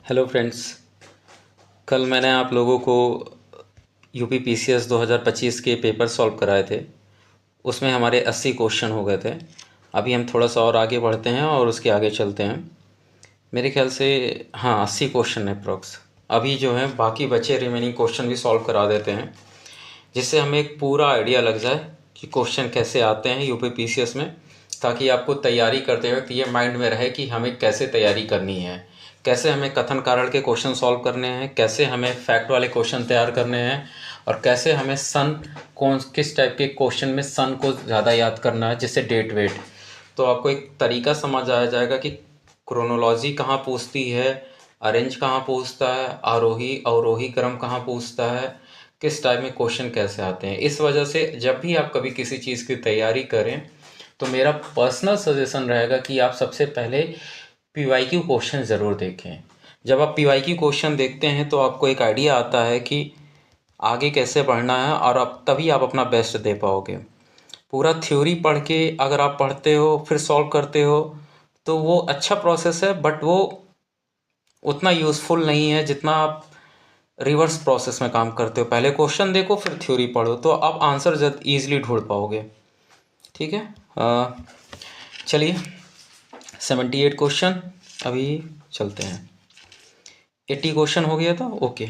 Hello friends. कल मैंने आप लोगों को यूपी पीसीएस 2025 के पेपर सॉल्व कराए थे। उसमें हमारे 80 क्वेश्चन हो गए थे। अभी हम थोड़ा सा और आगे बढ़ते हैं और उसके आगे चलते हैं। मेरे ख्याल से हाँ 80 क्वेश्चन है अप्रॉक्स। अभी जो है बाकी बचे रिमेनिंग क्वेश्चन भी सॉल्व करा देते हैं, जिससे हमें एक पूरा आइडिया लग जाए कि क्वेश्चन कैसे आते हैं यूपी पीसीएस में, ताकि आपको तैयारी करते वक्त ये माइंड में रहे कि हमें कैसे तैयारी करनी है, कैसे हमें कथन कारण के क्वेश्चन सॉल्व करने हैं, कैसे हमें फैक्ट वाले क्वेश्चन तैयार करने हैं, और कैसे हमें सन कौन किस टाइप के क्वेश्चन में सन को ज़्यादा याद करना है, जिससे डेट वेट। तो आपको एक तरीका समझ आ जाएगा कि क्रोनोलॉजी कहाँ पूछती है, अरेंज कहाँ पूछता है, आरोही अवरोही क्रम कहाँ पूछता है, किस टाइप में क्वेश्चन कैसे आते हैं। इस वजह से जब भी आप कभी किसी चीज़ की तैयारी करें तो मेरा पर्सनल सजेशन रहेगा कि आप सबसे पहले पीवाईक्यू क्वेश्चन ज़रूर देखें। जब आप पीवाईक्यू क्वेश्चन देखते हैं तो आपको एक आइडिया आता है कि आगे कैसे बढ़ना है, और अब तभी आप अपना बेस्ट दे पाओगे। पूरा थ्योरी पढ़ के अगर आप पढ़ते हो फिर सॉल्व करते हो तो वो अच्छा प्रोसेस है, बट वो उतना यूज़फुल नहीं है जितना आप रिवर्स प्रोसेस में काम करते हो। पहले क्वेश्चन देखो फिर थ्योरी पढ़ो तो आप आंसर जब ईजिली ढूंढ पाओगे। ठीक है, चलिए 78 क्वेश्चन अभी चलते हैं। 80 क्वेश्चन हो गया था, ओके।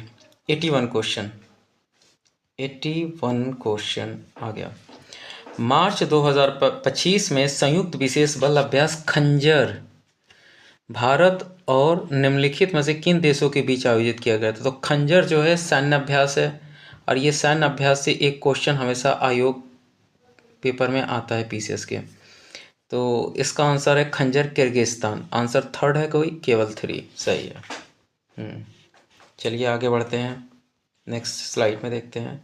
81 क्वेश्चन, 81 क्वेश्चन आ गया। मार्च 2025 में संयुक्त विशेष बल अभ्यास खंजर भारत और निम्नलिखित में से किन देशों के बीच आयोजित किया गया था। तो खंजर जो है सैन्य अभ्यास है, और ये सैन्य अभ्यास से एक क्वेश्चन हमेशा आयोग पेपर में आता है पीसीएस के। तो इसका आंसर है खंजर किर्गिस्तान। आंसर थर्ड है, कोई केवल 3 सही है। चलिए आगे बढ़ते हैं, नेक्स्ट स्लाइड में देखते हैं।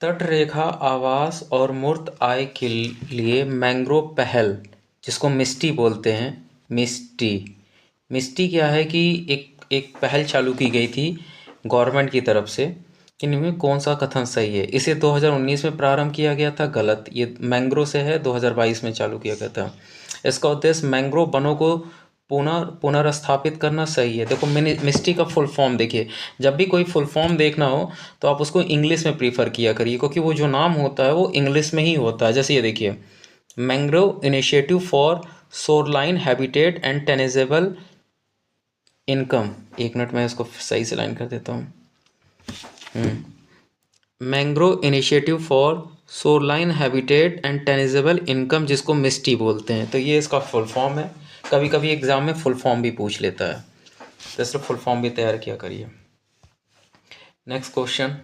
तट रेखा आवास और मूर्त आय के लिए मैंग्रोव पहल, जिसको मिस्टी बोलते हैं, मिस्टी। मिस्टी क्या है कि एक पहल चालू की गई थी गवर्नमेंट की तरफ से, कि इनमें कौन सा कथन सही है। इसे 2019 में प्रारंभ किया गया था, गलत। ये मैंग्रोव से है, 2022 में चालू किया गया था। इसका उद्देश्य मैंग्रोव वनों को पुनर्स्थापित करना, सही है। देखो मिस्टी का फुल फॉर्म देखिए, जब भी कोई फुल फॉर्म देखना हो तो आप उसको इंग्लिश में प्रीफर किया करिए, क्योंकि वो जो नाम होता है वो इंग्लिश में ही होता है। जैसे ये देखिए, mangrove initiative for shoreline habitat and tangible income. एक मिनट में इसको सही से लाइन कर देता हूँ। Mangrove initiative for shoreline habitat and tangible income, जिसको मिस्टी बोलते हैं। तो ये इसका फुल फॉर्म है। कभी कभी एग्जाम में फुल फॉर्म भी पूछ लेता है, तो सिर्फ फुल फॉर्म भी तैयार किया करिए। नेक्स्ट क्वेश्चन,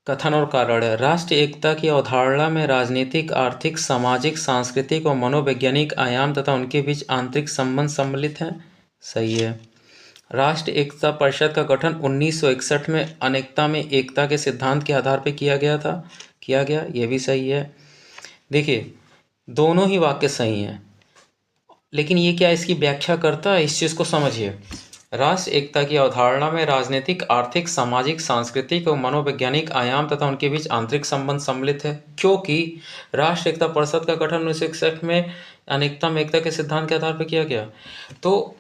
कथन और कारण है। राष्ट्र एकता की अवधारणा में राजनीतिक, आर्थिक, सामाजिक, सांस्कृतिक और मनोवैज्ञानिक आयाम तथा उनके बीच आंतरिक संबंध सम्मिलित हैं, सही है। राष्ट्र एकता परिषद का गठन 1961 में अनेकता में एकता के सिद्धांत के आधार पर किया गया, यह भी सही है। देखिए दोनों ही वाक्य सही हैं, लेकिन ये क्या इसकी व्याख्या करता है, इस चीज़ को समझिए। राष्ट्र एकता की अवधारणा में राजनीतिक, आर्थिक, सामाजिक, सांस्कृतिक और मनोवैज्ञानिक आयाम तथा उनके बीच आंतरिक संबंध सम्मिलित है, क्योंकि राष्ट्र एकता परिषद का गठन 1961 में अनेकता में एकता के सिद्धांत के आधार पर किया गया। तो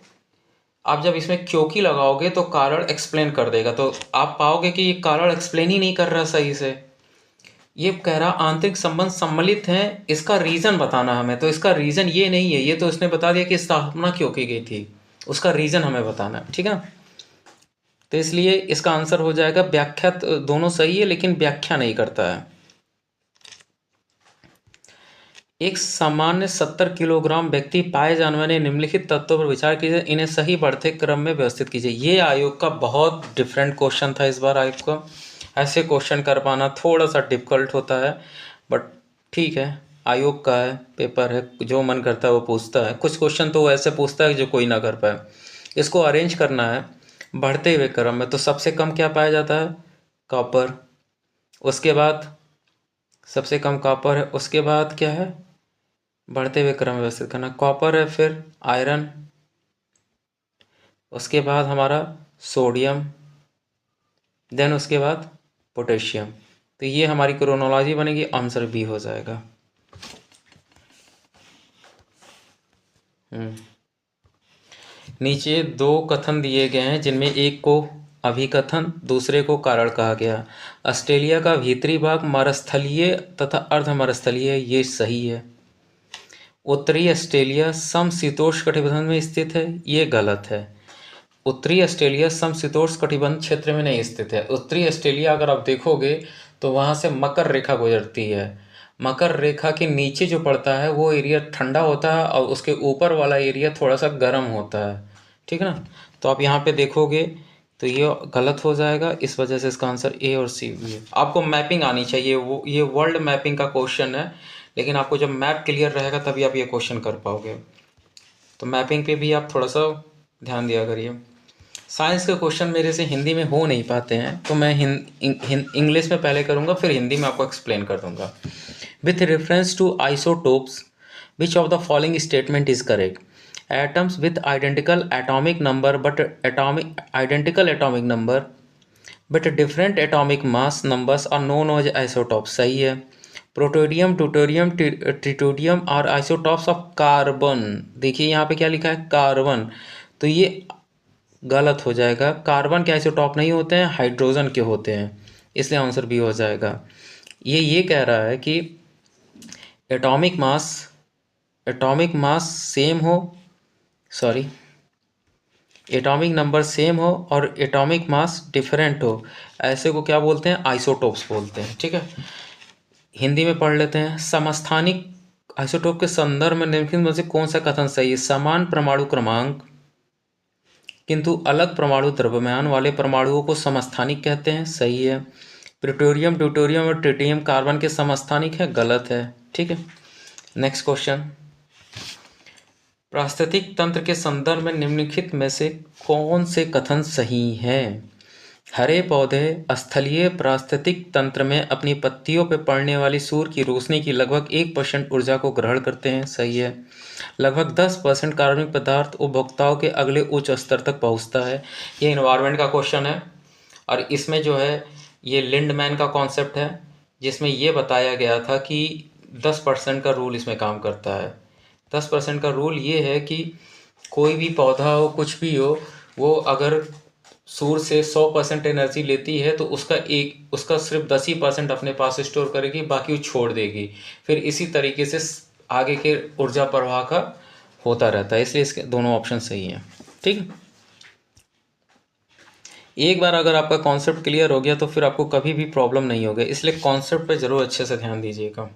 आप जब इसमें क्योंकि लगाओगे तो कारण एक्सप्लेन कर देगा, तो आप पाओगे कि ये कारण एक्सप्लेन ही नहीं कर रहा सही से। ये कह रहा आंतरिक संबंध सम्मिलित हैं, इसका रीज़न बताना हमें। तो इसका रीज़न ये नहीं है, ये तो उसने बता दिया कि स्थापना क्यों की गई थी, उसका रीज़न हमें बताना है। ठीक है, तो इसलिए इसका आंसर हो जाएगा व्याख्या। दोनों सही है लेकिन व्याख्या नहीं करता है। एक सामान्य 70 किलोग्राम व्यक्ति पाए जाने वाले निम्नलिखित तत्वों पर विचार कीजिए, इन्हें सही बढ़ते क्रम में व्यवस्थित कीजिए। ये आयोग का बहुत डिफरेंट क्वेश्चन था इस बार। आयोग का ऐसे क्वेश्चन कर पाना थोड़ा सा डिफिकल्ट होता है, बट ठीक है, आयोग का है, पेपर है, जो मन करता है वो पूछता है। कुछ क्वेश्चन तो वो ऐसे पूछता है जो कोई ना कर पाए। इसको अरेंज करना है बढ़ते हुए क्रम में। तो सबसे कम क्या पाया जाता है, कॉपर। उसके बाद सबसे कम कॉपर है, उसके बाद क्या है, बढ़ते हुए क्रम व्यवस्थित करना, कॉपर है, फिर आयरन, उसके बाद हमारा सोडियम, देन उसके बाद पोटेशियम। तो ये हमारी क्रोनोलॉजी बनेगी, आंसर बी हो जाएगा। हम्म। नीचे दो कथन दिए गए हैं जिनमें एक को अभिकथन दूसरे को कारण कहा गया। ऑस्ट्रेलिया का भीतरी भाग मरुस्थलीय तथा अर्धमरुस्थलीय, ये सही है। उत्तरी ऑस्ट्रेलिया समशीतोष्ण कटिबंध में स्थित है, ये गलत है। उत्तरी ऑस्ट्रेलिया समशीतोष्ण कटिबंध क्षेत्र में नहीं स्थित है। उत्तरी ऑस्ट्रेलिया अगर आप देखोगे तो वहाँ से मकर रेखा गुजरती है। मकर रेखा के नीचे जो पड़ता है वो एरिया ठंडा होता है और उसके ऊपर वाला एरिया थोड़ा सा गर्म होता है, ठीक है ना। तो आप यहाँ पे देखोगे तो ये गलत हो जाएगा, इस वजह से इसका आंसर ए और सी भी है। आपको मैपिंग आनी चाहिए, वो ये वर्ल्ड मैपिंग का क्वेश्चन है, लेकिन आपको जब मैप क्लियर रहेगा तभी आप ये क्वेश्चन कर पाओगे। तो मैपिंग पे भी आप थोड़ा सा ध्यान दिया करिए। साइंस के क्वेश्चन मेरे से हिंदी में हो नहीं पाते हैं, तो मैं इंग्लिश में पहले करूँगा, फिर हिंदी में आपको एक्सप्लेन कर दूंगा। With reference to isotopes which of the following statement is correct? Atoms with identical atomic number but different atomic mass numbers are known as isotopes, सही है। Protium, deuterium, tritium are isotopes of carbon, देखिए यहाँ पे क्या लिखा है, carbon, तो ये गलत हो जाएगा। कार्बन के आइसोटॉप नहीं होते हैं, हाइड्रोजन के होते हैं, इसलिए आंसर बी हो जाएगा। ये कह रहा है कि एटॉमिक मास सेम हो, सॉरी, एटॉमिक नंबर सेम हो और एटॉमिक मास डिफरेंट हो, ऐसे को क्या बोलते हैं, आइसोटोप्स बोलते हैं, ठीक है। हिंदी में पढ़ लेते हैं। समस्थानिक आइसोटोप के संदर्भ में निम्नलिखित में से कौन सा कथन सही है? समान परमाणु क्रमांक किंतु अलग परमाणु द्रव्यमान वाले परमाणुओं को समस्थानिक कहते हैं, सही है। प्लूटोनियम, ड्यूटेरियम और ट्रिटियम कार्बन के समस्थानिक है, गलत है, ठीक है। नेक्स्ट क्वेश्चन, पारिस्थितिक तंत्र के संदर्भ में निम्नलिखित में से कौन से कथन सही हैं? हरे पौधे स्थलीय पारिस्थितिक तंत्र में अपनी पत्तियों पर पड़ने वाली सूर्य की रोशनी की लगभग 1% ऊर्जा को ग्रहण करते हैं, सही है। लगभग 10% कार्बनिक पदार्थ उपभोक्ताओं के अगले उच्च स्तर तक पहुंचता है, ये इन्वायरमेंट का क्वेश्चन है। और इसमें जो है ये लिंडमैन का कॉन्सेप्ट है, जिसमें ये बताया गया था कि 10% का रूल इसमें काम करता है। 10% का रूल ये है कि कोई भी पौधा हो, कुछ भी हो, वो अगर सूर्य से 100% एनर्जी लेती है तो उसका सिर्फ 10% अपने पास स्टोर करेगी, बाकी वो छोड़ देगी। फिर इसी तरीके से आगे के ऊर्जा प्रवाह का होता रहता है, इसलिए इसके दोनों ऑप्शन सही हैं, ठीक है। एक बार अगर आपका कॉन्सेप्ट क्लियर हो गया तो फिर आपको कभी भी प्रॉब्लम नहीं होगा, इसलिए कॉन्सेप्ट पे ज़रूर अच्छे से ध्यान दीजिएगा।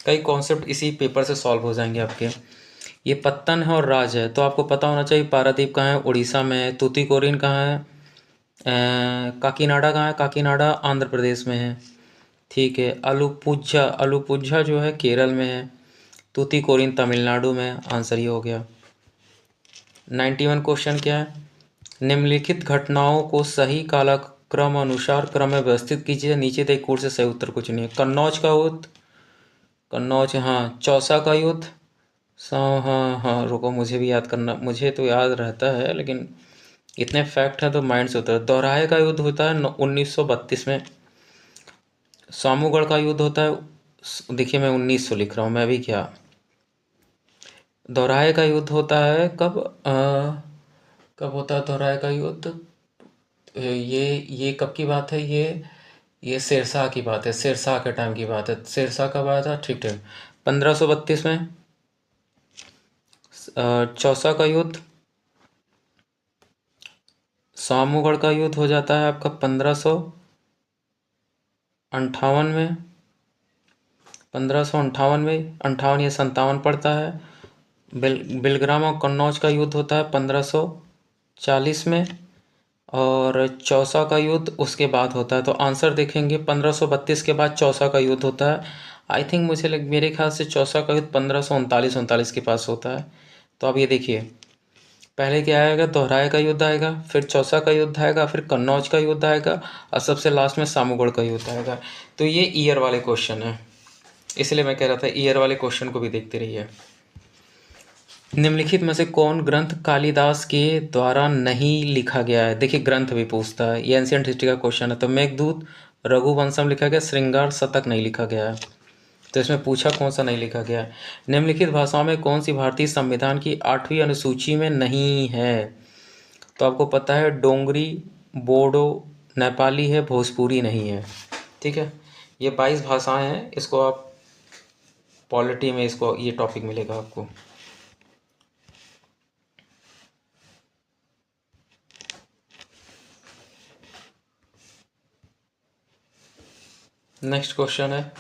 कई कॉन्सेप्ट इसी पेपर से सॉल्व हो जाएंगे आपके। ये पत्तन है और राज है, तो आपको पता होना चाहिए पारादीप कहाँ है, उड़ीसा में है। तूतीकोरिन कहाँ है, काकीनाडा कहाँ है, काकीनाडा आंध्र प्रदेश में है, ठीक है। अलुपुझा जो है केरल में है। तूतीकोरिन तमिलनाडु में, आंसर ये हो गया। 91 क्वेश्चन क्या है? निम्नलिखित घटनाओं को सही कालक्रम अनुसार क्रम में व्यवस्थित कीजिए, नीचे दिए कोड से सही उत्तर को चुनिए। कन्नौज, हाँ। चौसा का युद्ध, हाँ, रुको मुझे भी याद करना, मुझे तो याद रहता है लेकिन इतने फैक्ट हैं तो माइंड से होता है। दोराहे का युद्ध होता है 1932 में। सामूगढ़ का युद्ध होता है, देखिए मैं 1900 लिख रहा हूँ, मैं भी क्या। दोराहे का युद्ध होता है कब, कब होता है दोराहे का युद्ध? ये कब की बात है? ये शेरशाह की बात है, शेरशाह के टाइम की बात है। शेरशाह कब आया था, ठीक ठीक, 1532 में। चौसा का युद्ध, सामूगढ़ का युद्ध हो जाता है आपका 1558 में। 1558 में, 58 या 57 पड़ता है। बिलग्राम और कन्नौज का युद्ध होता है 1540 में, और चौसा का युद्ध उसके बाद होता है। तो आंसर देखेंगे 1532 के बाद चौसा का युद्ध होता है। आई थिंक मेरे ख्याल से चौसा का युद्ध 1539 के पास होता है। तो अब ये देखिए, पहले क्या आएगा, दोहराए का युद्ध आएगा, फिर चौसा का युद्ध आएगा, फिर कन्नौज का युद्ध आएगा, और सबसे लास्ट में सामूगढ़ का युद्ध आएगा। तो ये ईयर वाले क्वेश्चन है, इसलिए मैं कह रहा था ईयर वाले क्वेश्चन को भी देखते रहिए। निम्नलिखित में से कौन ग्रंथ कालिदास के द्वारा नहीं लिखा गया है? देखिए ग्रंथ भी पूछता है, ये एंशिएंट हिस्ट्री का क्वेश्चन है। तो मेघदूत, रघुवंशम लिखा गया, श्रृंगार शतक नहीं लिखा गया है। तो इसमें पूछा कौन सा नहीं लिखा गया है। निम्नलिखित भाषाओं में कौन सी भारतीय संविधान की 8वीं अनुसूची में नहीं है? तो आपको पता है डोंगरी, बोडो, नेपाली है, भोजपुरी नहीं है। ठीक है, ये 22 भाषाएं हैं। इसको आप पॉलिटी में इसको ये टॉपिक मिलेगा आपको। नेक्स्ट क्वेश्चन है,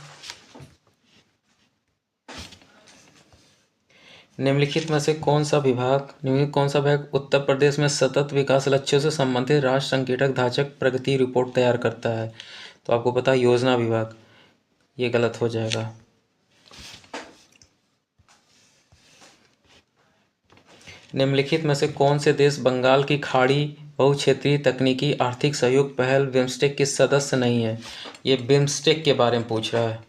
निम्नलिखित में से कौन सा विभाग उत्तर प्रदेश में सतत विकास लक्ष्यों से संबंधित राष्ट्र संकेतक ढांचक प्रगति रिपोर्ट तैयार करता है? तो आपको पता है योजना विभाग। ये गलत हो जाएगा। निम्नलिखित में से कौन से देश बंगाल की खाड़ी बहुक्षेत्रीय तकनीकी आर्थिक सहयोग पहल बिम्स्टेक के सदस्य नहीं है? ये बिम्स्टेक के बारे में पूछ रहा है।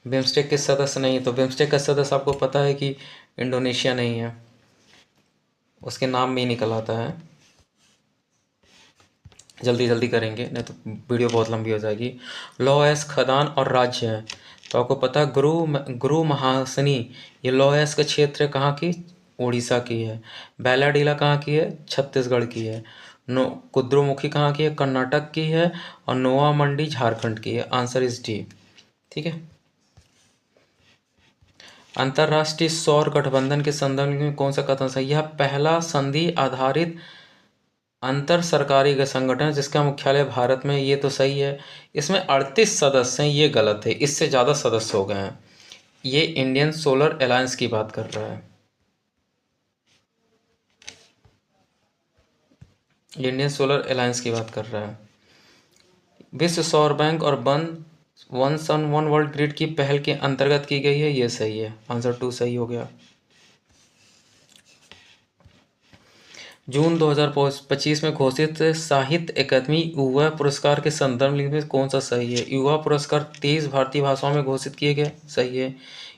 बिम्स्टेक के सदस्य नहीं है। तो बिम्स्टेक का सदस्य आपको पता है कि इंडोनेशिया नहीं है, उसके नाम में ही निकल आता है। जल्दी जल्दी करेंगे नहीं तो वीडियो बहुत लंबी हो जाएगी। लौ एस खदान और राज्य है। तो आपको पता है गुरु महासनी, ये लौ एस का क्षेत्र कहाँ की? उड़ीसा की है। बैलाडीला कहाँ की है? छत्तीसगढ़ की है। कुद्रुमुखी कहाँ की है? कर्नाटक की है। और नोआ मंडी झारखंड की है। Answer is D. ठीक है, अंतर्राष्ट्रीय सौर गठबंधन के संदर्भ में कौन सा कथन सही है? यह पहला संधि आधारित अंतर सरकारी संगठन जिसका मुख्यालय भारत में, ये तो सही है। इसमें 38 सदस्य हैं, ये गलत है, इससे ज़्यादा सदस्य हो गए हैं। ये इंडियन सोलर अलायंस की बात कर रहा है। इंडियन सोलर अलायंस की बात कर रहा है। विश्व सौर बैंक और one sun one world grid की पहल के अंतर्गत की गई है, ये सही है। आंसर 2 सही हो गया। जून 2025 में घोषित साहित्य अकादमी युवा पुरस्कार के संदर्भ में कौन सा सही है? युवा पुरस्कार 23 भारतीय भाषाओं में घोषित किए गए, सही है।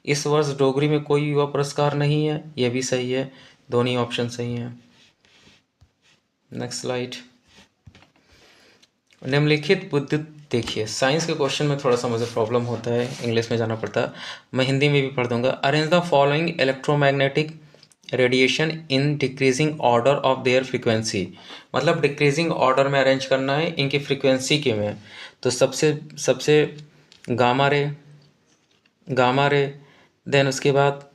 इस वर्ष डोगरी में कोई युवा पुरस्कार नहीं है, यह भी सही है। दोनों ऑप्शन सही हैं। Next slide. निम्नलिखित विद्युत, देखिए साइंस के क्वेश्चन में थोड़ा सा मुझे प्रॉब्लम होता है, इंग्लिश में जाना पड़ता है, मैं हिंदी में भी पढ़ दूंगा। Arrange the following electromagnetic radiation in decreasing order of their frequency, मतलब डिक्रीजिंग ऑर्डर में अरेंज करना है इनकी फ्रीक्वेंसी के में। तो सबसे गामा रे, देन उसके बाद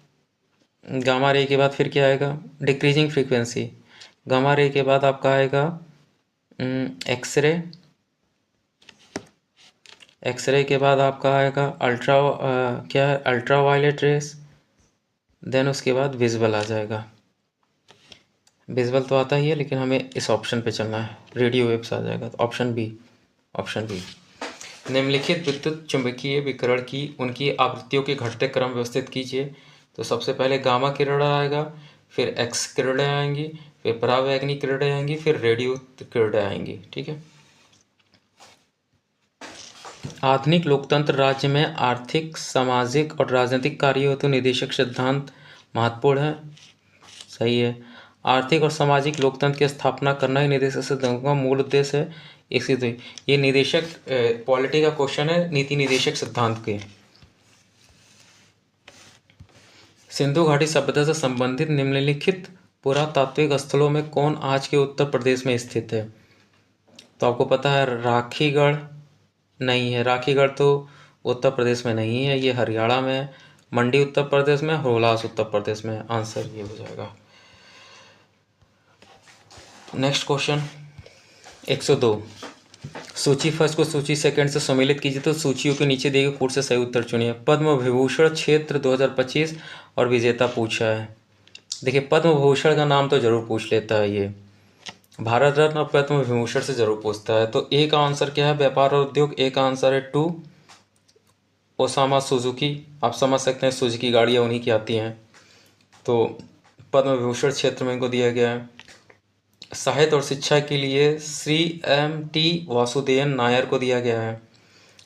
गामा रे के बाद फिर क्या आएगा? Decreasing frequency. गामा रे के बाद आपका आएगा एक्सरे, एक्सरे के बाद आपका आएगा क्या है? Ultra violet rays. देन उसके बाद विजुअल आ जाएगा। विजुअल तो आता ही है, लेकिन हमें इस ऑप्शन पे चलना है, रेडियो वेव्स आ जाएगा। तो ऑप्शन बी। निम्नलिखित विद्युत चुंबकीय विकिरण की उनकी आवृत्तियों के घटते क्रम व्यवस्थित कीजिए। तो सबसे पहले गामा किरण आएगा, फिर एक्स किरणें आएंगी, फिर परावैंगनी किरणें आएंगी, फिर रेडियो किरणें आएंगी। ठीक है, आधुनिक लोकतंत्र राज्य में आर्थिक, सामाजिक और राजनीतिक कार्यों हेतु निदेशक सिद्धांत महत्वपूर्ण है, सही है। आर्थिक और सामाजिक लोकतंत्र की स्थापना करना ही निदेशक सिद्धांत का मूल उद्देश्य है। इसी तो ये निदेशक पॉलिटी का क्वेश्चन है, नीति निदेशक सिद्धांत के। सिंधु घाटी सभ्यता से संबंधित निम्नलिखित पुरातात्विक स्थलों में कौन आज के उत्तर प्रदेश में स्थित है? तो आपको पता है राखीगढ़ नहीं है, राखीगढ़ तो उत्तर प्रदेश में नहीं है, ये हरियाणा में है। मंडी उत्तर प्रदेश में, होलास उत्तर प्रदेश में। आंसर ये हो जाएगा। Next question 102। सूची फर्स्ट को सूची सेकंड से सम्मिलित कीजिए। तो सूचियों के नीचे दिए गए कोड से सही उत्तर चुनिए। पद्म विभूषण क्षेत्र 2025 और विजेता पूछा है। देखिए पद्म भूषण का नाम तो जरूर पूछ लेता है, ये भारत रत्न और पद्म विभूषण से जरूर पूछता है। तो ए का आंसर क्या है? व्यापार और उद्योग। ए का आंसर है 2 ओसामा सुजुकी। आप समझ सकते हैं सुजुकी गाड़ियाँ उन्हीं की आती हैं। तो पद्म विभूषण क्षेत्र में इनको दिया गया है। साहित्य और शिक्षा के लिए श्री M.T. वासुदेवन नायर को दिया गया है।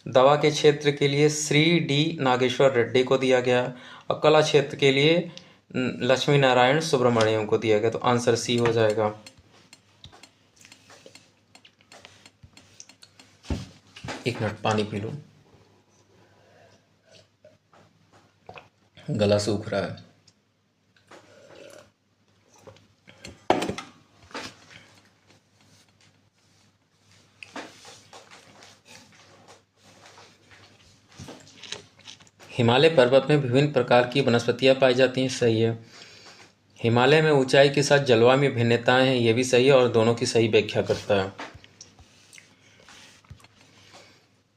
दवा के क्षेत्र के लिए श्री D. नागेश्वर रेड्डी को दिया गया है। और कला क्षेत्र के लिए लक्ष्मी नारायण सुब्रमण्यम को दिया गया। तो आंसर सी हो जाएगा। एक मिनट पानी पी लूँ। गला सूख रहा है। हिमालय पर्वत में विभिन्न प्रकार की वनस्पतियां पाई जाती हैं, सही है। हिमालय में ऊंचाई के साथ जलवायु में भिन्नताएं हैं, ये भी सही है और दोनों की सही व्याख्या करता है।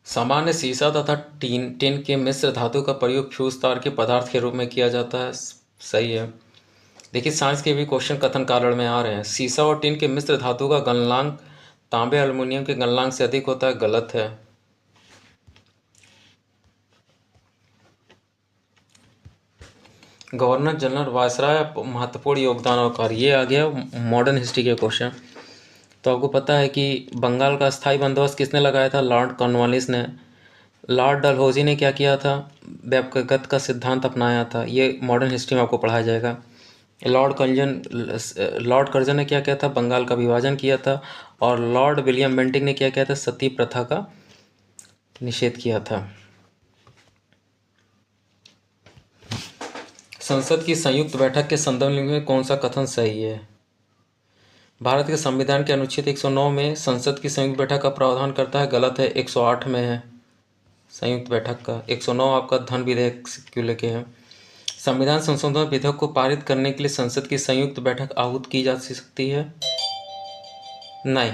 सामान्य शीशा तथा टिन के मिश्र धातु का प्रयोग फ्यूज तार के पदार्थ के रूप में किया जाता है, सही है। देखिए साइंस के भी क्वेश्चन कथन कारण में आ रहे हैं। शीशा और टिन के मिश्र धातु का गलनांक तांबे एल्युमिनियम के गलनांक से अधिक होता है, गलत है। गवर्नर जनरल वायसराय महत्वपूर्ण योगदान और कार्य, ये आ गया मॉडर्न हिस्ट्री के क्वेश्चन। तो आपको पता है कि बंगाल का स्थायी बंदोबस्त किसने लगाया था? लॉर्ड कॉर्नवालिस ने। लॉर्ड डलहौजी ने क्या किया था? व्यक्तिगत का सिद्धांत अपनाया था। ये मॉडर्न हिस्ट्री में आपको पढ़ाया जाएगा। लॉर्ड कर्जन ने क्या किया था? बंगाल का विभाजन किया था। और लॉर्ड विलियम बेंटिंग ने क्या किया था? सती प्रथा का निषेध किया था। संसद की संयुक्त बैठक के संदर्भ में कौन सा कथन सही है? भारत के संविधान के अनुच्छेद 109 में संसद की संयुक्त बैठक का प्रावधान करता है, गलत है। 108 में है संयुक्त बैठक का। 109 आपका धन विधेयक क्यों लेके है। संविधान संशोधन विधेयक को पारित करने के लिए संसद की संयुक्त बैठक आहूत की जा सकती है? नहीं,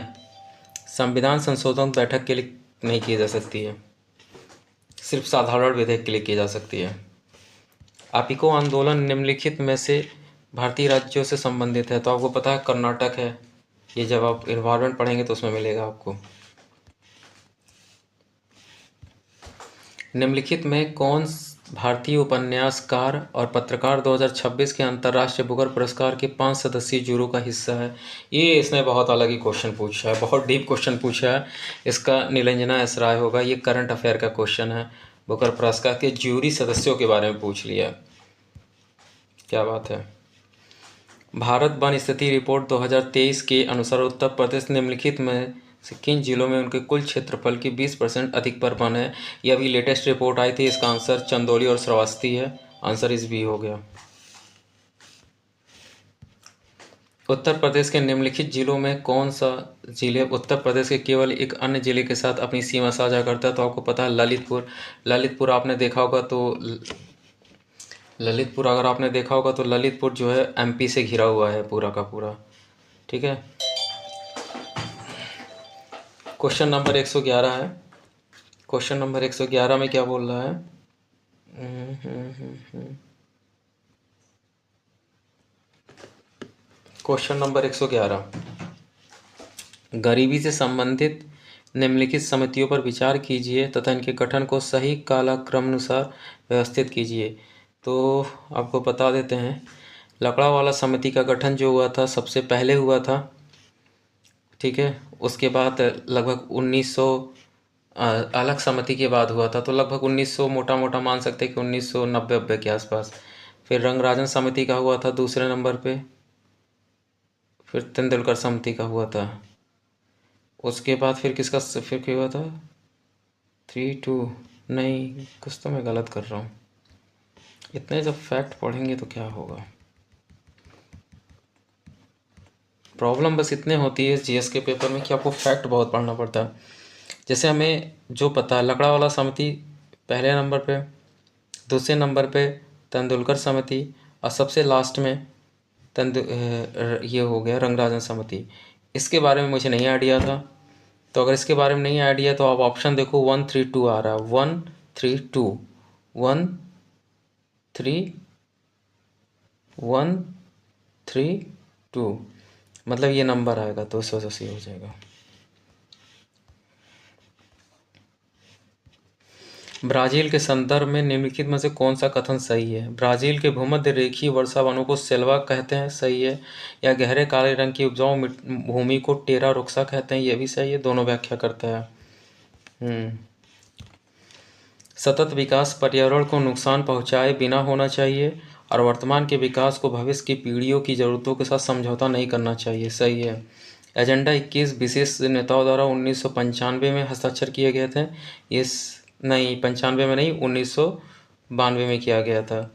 संविधान संशोधन बैठक के लिए नहीं की जा सकती है, सिर्फ साधारण विधेयक के लिए की जा सकती है। आपिको आंदोलन निम्नलिखित में से भारतीय राज्यों से संबंधित है? तो आपको पता है कर्नाटक है। ये जब आप इन्वायरमेंट पढ़ेंगे तो उसमें मिलेगा आपको। निम्नलिखित में कौन भारतीय उपन्यासकार और पत्रकार 2026 के अंतर्राष्ट्रीय बुकर पुरस्कार के 5 सदस्यीय जूरी का हिस्सा है? ये इसने बहुत अलग ही क्वेश्चन पूछा है, बहुत डीप क्वेश्चन पूछा है। इसका नीलांजना एस राय होगा। ये करंट अफेयर का क्वेश्चन है। बुकर पुरस्कार के जूरी सदस्यों के बारे में पूछ लिया। क्या बात है। भारत वन स्थिति रिपोर्ट 2023 के अनुसार उत्तर प्रदेश निम्नलिखित में से किन जिलों में उनके कुल क्षेत्रफल की 20% अधिक पर वन है? ये अभी लेटेस्ट रिपोर्ट आई थी। इसका आंसर चंदौली और श्रावस्ती है। आंसर इस बी हो गया। उत्तर प्रदेश के निम्नलिखित जिलों में कौन सा जिले उत्तर प्रदेश के केवल एक अन्य जिले के साथ अपनी सीमा साझा करता है? तो आपको पता है ललितपुर। ललितपुर आपने देखा होगा तो ललितपुर अगर आपने देखा होगा तो ललितपुर जो है एमपी से घिरा हुआ है पूरा का पूरा। ठीक है। क्वेश्चन नंबर 111 है। क्वेश्चन नंबर 111 में क्या बोल रहा है? क्वेश्चन नंबर 111, गरीबी से संबंधित निम्नलिखित समितियों पर विचार कीजिए तथा इनके गठन को सही कालक्रमानुसार व्यवस्थित कीजिए। तो आपको बता देते हैं, लकड़ावाला समिति का गठन जो हुआ था सबसे पहले हुआ था। ठीक है। उसके बाद लगभग 1900 अलग समिति के बाद हुआ था, तो लगभग 1900 मोटा मोटा मान सकते हैं कि 1990 के आसपास। फिर रंगराजन समिति का हुआ था दूसरे नंबर पे। फिर तेंदुलकर समिति का हुआ था। उसके बाद फिर किसका फिर क्या हुआ था? 3-2 नहीं, कुछ तो मैं गलत कर रहा हूँ। इतने जब फैक्ट पढ़ेंगे तो क्या होगा। प्रॉब्लम बस इतने होती है जीएस के पेपर में कि आपको फैक्ट बहुत पढ़ना पड़ता है। जैसे हमें जो पता है, लकड़ावाला समिति पहले नंबर पे, दूसरे नंबर पे तेंदुलकर समिति, और सबसे लास्ट में ये हो गया रंगराजन समिति। इसके बारे में मुझे नहीं आइडिया था। तो अगर इसके बारे में नहीं आइडिया तो आप ऑप्शन देखो, 1-3-2 आ रहा है। 1-3-2 1-3-1-3-2 मतलब ये नंबर आएगा, तो इस वजह से हो जाएगा। ब्राज़ील के संदर्भ में निम्नलिखित में से कौन सा कथन सही है? ब्राज़ील के भूमध्य रेखीय वर्षा वनों को सेल्वा कहते हैं, सही है। या गहरे काले रंग की उपजाऊ भूमि को टेरा रोक्सा कहते हैं, ये भी सही है। दोनों व्याख्या करता है। सतत विकास पर्यावरण को नुकसान पहुंचाए बिना होना चाहिए और वर्तमान के विकास को भविष्य की पीढ़ियों की ज़रूरतों के साथ समझौता नहीं करना चाहिए, सही है। एजेंडा 21 विशेष नेताओं द्वारा 1995 में हस्ताक्षर किए गए थे। नहीं, 95 में नहीं, 1992 में किया गया था।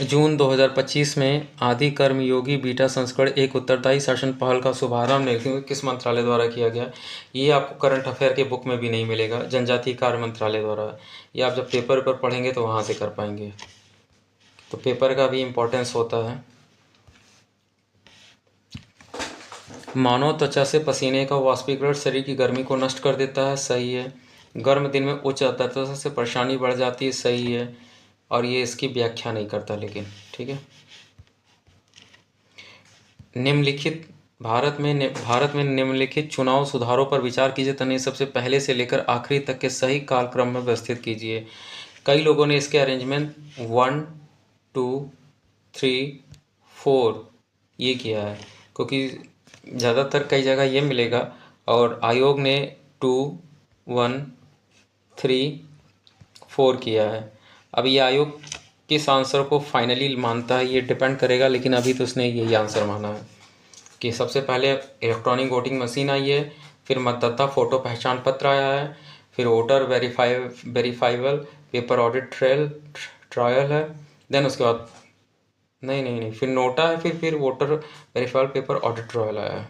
जून 2025 में आदि कर्मयोगी बीटा संस्करण एक उत्तरदायी शासन पहल का शुभारंभ किस मंत्रालय द्वारा किया गया? ये आपको करंट अफेयर के बुक में भी नहीं मिलेगा, जनजातीय कार्य मंत्रालय द्वारा। ये आप जब पेपर पर पढ़ेंगे तो वहाँ से कर पाएंगे, तो पेपर का भी इम्पोर्टेंस होता है। मानव त्वचा से पसीने का वाष्पीकरण शरीर की गर्मी को नष्ट कर देता है, सही है। गर्म दिन में उच्च आर्द्रता से परेशानी बढ़ जाती है, सही है। और ये इसकी व्याख्या नहीं करता, लेकिन ठीक है। निम्नलिखित भारत में निम्नलिखित चुनाव सुधारों पर विचार कीजिए तथा सबसे पहले से लेकर आखिरी तक के सही कालक्रम में व्यवस्थित कीजिए। कई लोगों ने इसके अरेंजमेंट 1, 2, 3, 4 ये किया है, क्योंकि ज़्यादातर कई जगह ये मिलेगा, और आयोग ने 2, 1, 3, 4 किया है। अब ये आयोग किस आंसर को फाइनली मानता है ये डिपेंड करेगा, लेकिन अभी तो उसने यही आंसर माना है कि सबसे पहले इलेक्ट्रॉनिक वोटिंग मशीन आई है, फिर मतदाता फ़ोटो पहचान पत्र आया है, फिर voter verifiable paper audit trial है, देन उसके बाद नहीं, फिर नोटा है, फिर voter verifiable paper audit trial आया है।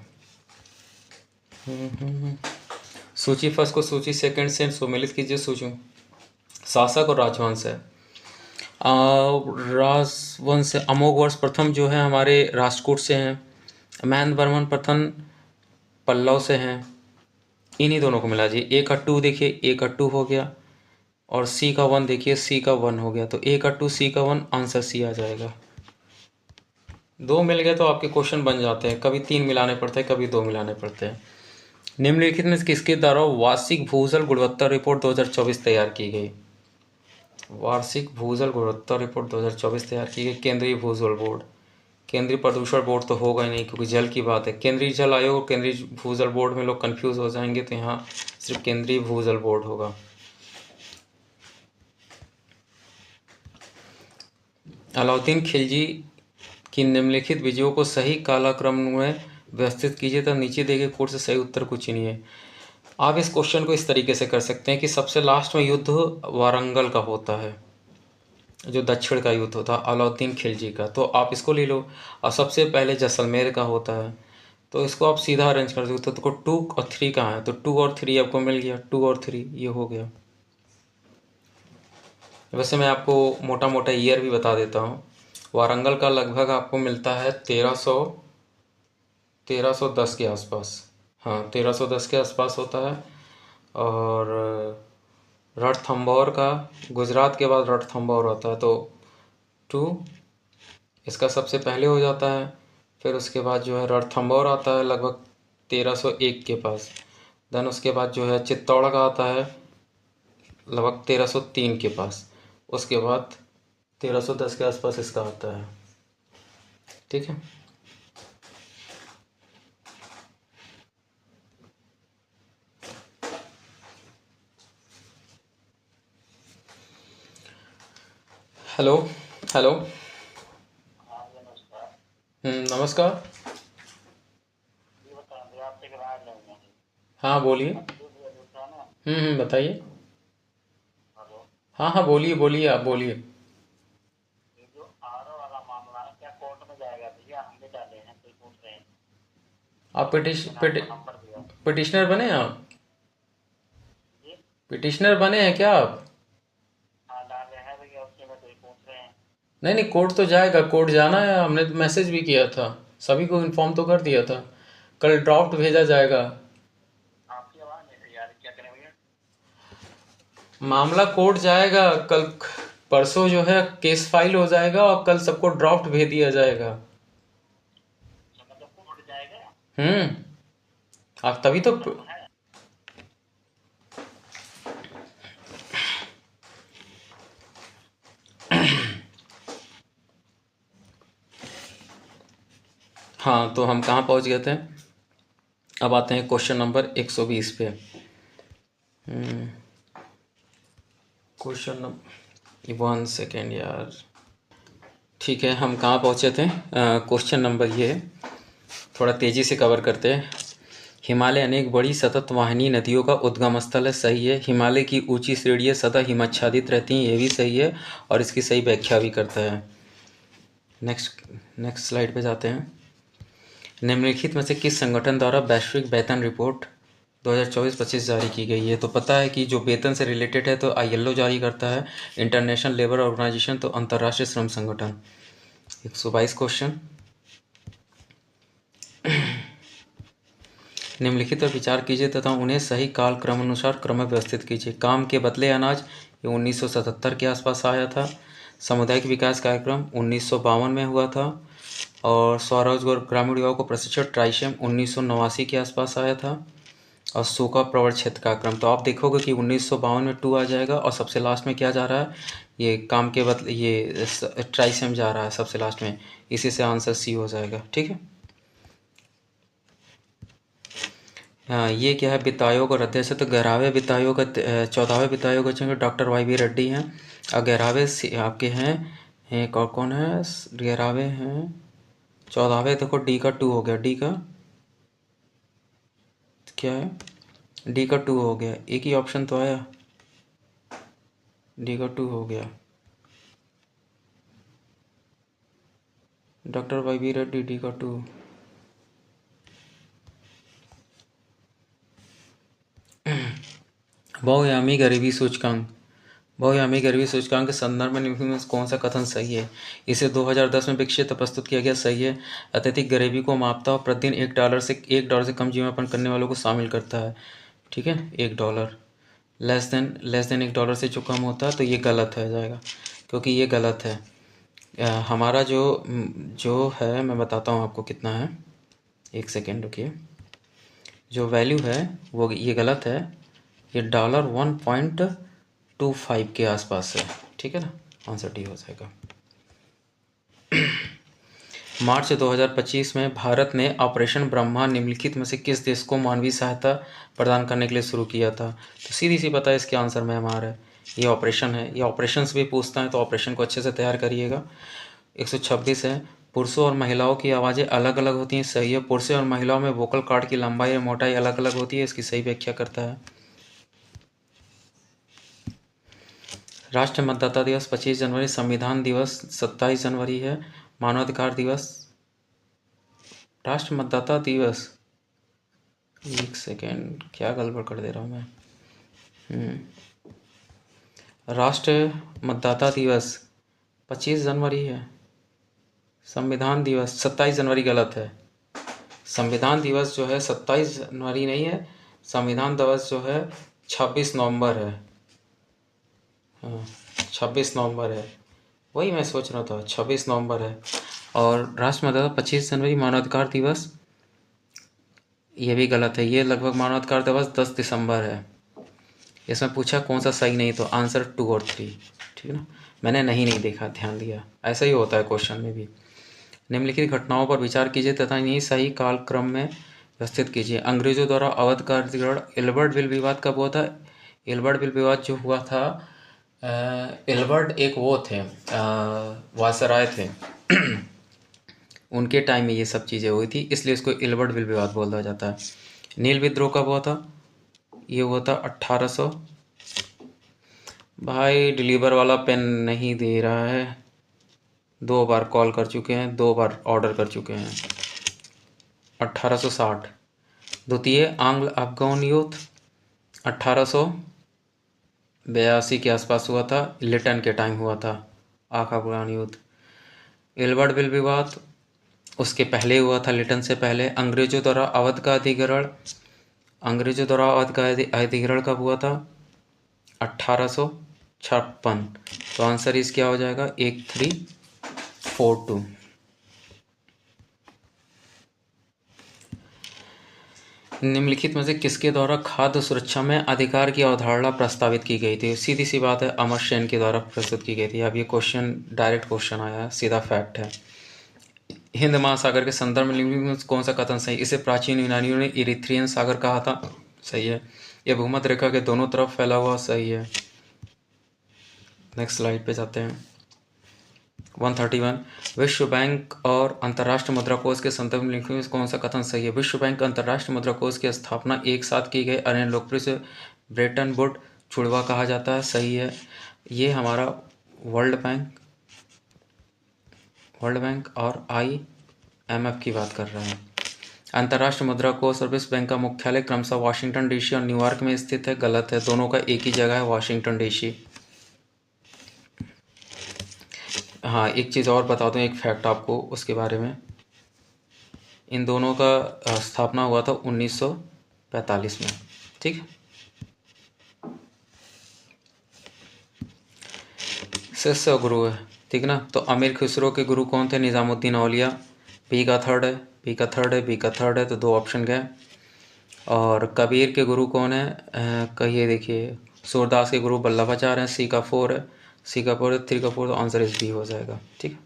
सूची फर्स्ट को सूची सेकंड से सम्मिलित कीजिए। सूची शासक और राजवंश है। राजवंश अमोघ वर्ष प्रथम जो है हमारे राष्ट्रकूट से हैं, महेंद्र वर्मन प्रथम पल्लव से हैं। इन्हीं दोनों को मिला जी। ए का 2 देखिए, ए का 2 हो गया, और सी का 1 देखिए, सी का 1 हो गया, तो ए का 2 सी का 1 आंसर सी आ जाएगा। 2 मिल गए तो आपके क्वेश्चन बन जाते हैं, कभी 3 मिलाने पड़ते हैं, कभी 2 मिलाने पड़ते हैं। निम्नलिखित में किसके द्वारा वार्षिक भूजल गुणवत्ता रिपोर्ट 2024 तैयार की गई? वार्षिक भूजल गुणवत्ता रिपोर्ट 2024 तैयार की गई केंद्रीय भूजल बोर्ड। केंद्रीय प्रदूषण बोर्ड तो होगा ही नहीं, क्योंकि जल की बात है। केंद्रीय जल आयोग और केंद्रीय भूजल बोर्ड में लोग कंफ्यूज हो जाएंगे, तो यहाँ सिर्फ केंद्रीय भूजल बोर्ड होगा। अलाउद्दीन खिलजी की निम्नलिखित विजयों को सही कालक्रम में व्यवस्थित कीजिए, तो नीचे दिए गए कोड से सही उत्तर को चुनिए। आप इस क्वेश्चन को इस तरीके से कर सकते हैं कि सबसे लास्ट में युद्ध वारंगल का होता है, जो दक्षिण का युद्ध होता है अलाउद्दीन खिलजी का, तो आप इसको ले लो। और सबसे पहले जैसलमेर का होता है, तो इसको आप सीधा अरेंज कर सकते हो। तो 2 और 3 कहाँ है, तो 2 और 3 आपको मिल गया, 2 और 3 ये हो गया। वैसे मैं आपको मोटा मोटा ईयर भी बता देता हूँ। वारंगल का लगभग आपको मिलता है 1310 के आसपास, हाँ 1310 के आसपास होता है। और रणथंभौर का गुजरात के बाद रणथंभौर होता है, तो 2 इसका सबसे पहले हो जाता है। फिर उसके बाद जो है रणथंभौर आता है लगभग 1301 के पास। देन उसके बाद जो है चित्तौड़ का आता है लगभग 1303 के पास। उसके बाद 1310 के आसपास इसका आता है, ठीक है। Hello hello. नमस्कार। हाँ बोलिए। बताइए। हाँ बोलिए बोलिए, आप बोलिए। आप पिटिशनर बने हैं आप? पिटिशनर बने हैं क्या आप? नहीं कोर्ट तो जाएगा, कोर्ट जाना है, हमने तो मैसेज भी किया था, सभी को इन्फॉर्म तो कर दिया था। कल ड्राफ्ट भेजा जाएगा। मामला कोर्ट जाएगा कल, परसों जो है केस फाइल हो जाएगा, और कल सबको ड्राफ्ट भेज दिया जाएगा। आप तभी तो हाँ, तो हम कहाँ पहुँच गए थे? अब आते हैं क्वेश्चन नंबर 120 पे। क्वेश्चन नंबर 1 सेकेंड यार, ठीक है, हम कहाँ पहुँचे थे? क्वेश्चन नंबर ये थोड़ा तेज़ी से कवर करते हैं। हिमालय अनेक बड़ी सतत वाहिनी नदियों का उद्गम स्थल है, सही है। हिमालय की ऊंची श्रेणियाँ सदा हिमाच्छादित रहती हैं, ये भी सही है, और इसकी सही व्याख्या भी करता है। नेक्स्ट स्लाइड पे जाते हैं। निम्नलिखित में से किस संगठन द्वारा वैश्विक वेतन रिपोर्ट 2024-25 जारी की गई है? तो पता है कि जो वेतन से रिलेटेड है तो ILO जारी करता है, इंटरनेशनल लेबर ऑर्गेनाइजेशन तो अंतर्राष्ट्रीय श्रम संगठन। 122 क्वेश्चन। निम्नलिखित पर विचार कीजिए तथा उन्हें सही काल क्रमानुसार क्रम व्यवस्थित कीजिए। काम के बदले अनाज, ये 1977 के आसपास आया था। सामुदायिक विकास कार्यक्रम 1952 में हुआ था। और स्वरोजगार ग्रामीण युवाओं को प्रशिक्षण ट्राइशम 1989 के आसपास आया था। और सूखा प्रवण क्षेत्र कार्यक्रम, तो आप देखोगे कि 1952 में 2 आ जाएगा और सबसे लास्ट में क्या जा रहा है, ये काम के बदले ये ट्राइसम जा रहा है सबसे लास्ट में, इसी से आंसर सी हो जाएगा। ठीक है। हाँ, ये क्या है, वित्त आयोग और अध्यक्ष है, तो 11वें वित्त आयोग 14वें वित्त आयोग अध्यक्ष डॉक्टर YV रेड्डी हैं। और 11वें आपके हैं एक और कौन है, 11वें हैं, 14वें देखो डी का 2 हो गया, डी का क्या है, डी का 2 हो गया, एक ही ऑप्शन तो आया, डी का 2 हो गया, डॉक्टर YV रेड्डी, डी का 2। बहुआयामी गरीबी सूचकांक, बहुआयामी गरीबी सूचकांक के संदर्भ में निम्नलिखित में कौन सा कथन सही है? इसे 2010 में विकसित प्रस्तुत किया गया, सही है। अत्यधिक गरीबी को मापता और प्रतिदिन $1 से कम जीवन यापन करने वालों को शामिल करता है। ठीक है, $1 लेस देन $1 से जो कम होता है तो ये गलत है जाएगा, क्योंकि ये गलत है। हमारा जो है मैं बताता हूँ आपको कितना है, एक सेकेंड रुकिए। जो वैल्यू है वो ये गलत है, ये $1.25 के आसपास है। ठीक है ना, आंसर डी हो जाएगा। मार्च 2025 में भारत ने ऑपरेशन ब्रह्मा निम्नलिखित में से किस देश को मानवीय सहायता प्रदान करने के लिए शुरू किया था? तो सीधी सी पता है इसके आंसर में हमारा है, ये ऑपरेशन है। ये ऑपरेशंस भी पूछता है तो ऑपरेशन को अच्छे से तैयार करिएगा। 126 है, पुरुषों और महिलाओं की आवाज़ें अलग अलग होती हैं, सही है। पुरुषों और महिलाओं में वोकल कॉर्ड की लंबाई और मोटाई अलग अलग होती है, इसकी सही व्याख्या करता है। राष्ट्रीय मतदाता दिवस 25 जनवरी, संविधान दिवस 27 जनवरी है, मानवाधिकार दिवस, राष्ट्रीय मतदाता दिवस, एक सेकेंड क्या गड़बड़ कर दे रहा हूँ मैं। राष्ट्रीय मतदाता दिवस 25 जनवरी है, संविधान दिवस 27 जनवरी गलत है। संविधान दिवस जो है 27 जनवरी नहीं है, संविधान दिवस जो है 26 नवंबर है। हाँ, 26 नवंबर है, वही मैं सोच रहा था, 26 नवंबर है। और राष्ट्र मतदाता 25 जनवरी, मानवाधिकार दिवस ये भी गलत है, ये लगभग मानवाधिकार दिवस 10 दिसंबर है। इसमें पूछा कौन सा सही, नहीं तो आंसर 2 और 3। ठीक है ना, मैंने नहीं देखा, ध्यान दिया, ऐसा ही होता है क्वेश्चन में भी। निम्नलिखित घटनाओं पर विचार कीजिए तथा इन्हें सही कालक्रम में व्यवस्थित कीजिए। अंग्रेजों द्वारा अवध का अधिग्रहण, एल्बर्ट विल विवाद कब हुआ था? एल्बर्ट विल विवाद जो हुआ था, एल्बर्ट एक वो थे, वायसराय थे उनके टाइम में ये सब चीज़ें हुई थी, इसलिए इसको एल्बर्ट विल विवाद बोला जाता है। नील विद्रोह कब हुआ था? ये हुआ था 1800। भाई डिलीवर वाला पेन नहीं दे रहा है, 2 बार कॉल कर चुके हैं, 2 बार ऑर्डर कर चुके हैं। 1860। द्वितीय आंग्ल अफगान युद्ध 1882 के आसपास हुआ था, लिटन के टाइम हुआ था अफगान युद्ध। एल्बर्ट विल विवाद उसके पहले हुआ था, लिटन से पहले। अंग्रेजों द्वारा अवध का अधिग्रहण, अंग्रेजों द्वारा अवध का अधिग्रहण कब हुआ था? 1856। तो आंसर इस क्या हो जाएगा? 1342। निम्नलिखित में से किसके द्वारा खाद्य सुरक्षा में अधिकार की अवधारणा प्रस्तावित की गई थी? सीधी सी बात है, अमर्त्य सेन के द्वारा प्रस्तुत की गई थी। अब ये क्वेश्चन डायरेक्ट क्वेश्चन आया, सीधा फैक्ट है। हिंद महासागर के संदर्भ में निम्नलिखित में कौन सा कथन सही? इसे प्राचीन यूनानियों ने इरिथ्रियन सागर कहा था, सही है। यह भूमध्य रेखा के दोनों तरफ फैला हुआ, सही है। नेक्स्ट स्लाइड पे जाते हैं। 131, विश्व बैंक और अंतर्राष्ट्रीय मुद्रा कोष के संदर्भ में लिखे कौन सा कथन सही है? विश्व बैंक अंतर्राष्ट्रीय मुद्रा कोष की स्थापना एक साथ की गई अन्य लोकप्रिय से ब्रेटन वुड जुड़वा कहा जाता है, सही है। ये हमारा वर्ल्ड बैंक वर्ल्ड बैंक और IMF की बात कर रहे हैं। अंतर्राष्ट्रीय मुद्रा कोष और विश्व बैंक का मुख्यालय क्रमशः वाशिंगटन डीसी और न्यूयॉर्क में स्थित है। गलत है, दोनों का एक ही जगह है, वाशिंगटन डीसी। हाँ, एक चीज़ और बता दूँ, एक फैक्ट आपको उसके बारे में। इन दोनों का स्थापना हुआ था 1945 में। ठीक है। शिष्य और गुरु है, ठीक ना। तो अमीर खुसरो के गुरु कौन थे? निज़ामुद्दीन औलिया। बी का थर्ड है, बी का थर्ड है, बी का थर्ड है, तो 2 ऑप्शन गए। और कबीर के गुरु कौन है? कहिए, देखिए, सूरदास के गुरु वल्लभाचार्य हैं। सी का 4 है, सी का 4 है, 3 का 4, तो आंसर इस बी हो जाएगा। ठीक है।